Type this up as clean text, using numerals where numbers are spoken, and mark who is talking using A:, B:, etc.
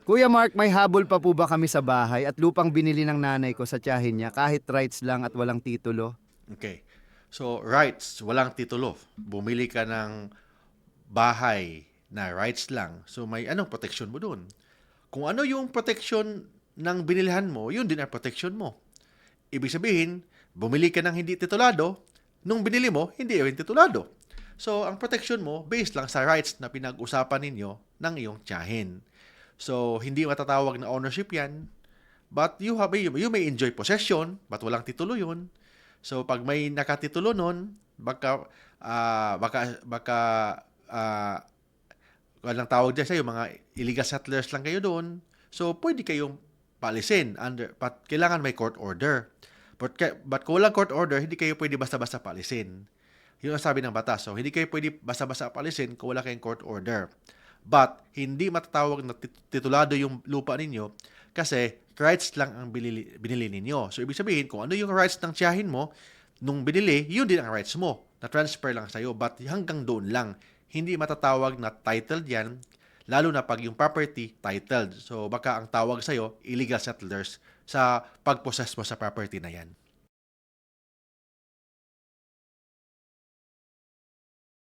A: Kuya Mark, may habol pa po ba kami sa bahay at lupang binili ng nanay ko sa tiyahin niya kahit rights lang at walang titulo?
B: Okay. So, rights, walang titulo. Bumili ka ng bahay na rights lang. So, may anong protection mo dun? Kung ano yung protection ng binilhan mo, yun din ang protection mo. Ibig sabihin, bumili ka ng hindi titulado, nung binili mo, hindi rin titulado. So, ang protection mo, based lang sa rights na pinag-usapan ninyo ng iyong tiyahin. So, hindi matatawag na ownership yan, but you may enjoy possession, but walang titulo yun. So, pag may nakatitulo nun, baka, walang tawag dyan sa'yo, mga illegal settlers lang kayo doon. So, pwede kayong paalisin. But kailangan may court order. But kung walang court order, hindi kayo pwede basta-basta paalisin. Yun ang sabi ng batas. So, hindi kayo pwede basta-basta paalisin kung wala kayong court order. But, hindi matatawag na titulado yung lupa ninyo kasi rights lang ang binili ninyo. So, ibig sabihin, kung ano yung rights ng tiyahin mo, nung binili, yun din ang rights mo. Na-transfer lang sa'yo. But hanggang doon lang. Hindi matatawag na titled yan, lalo na pag yung property titled. So, baka ang tawag sa'yo, illegal settlers sa pag-possess mo sa property na yan.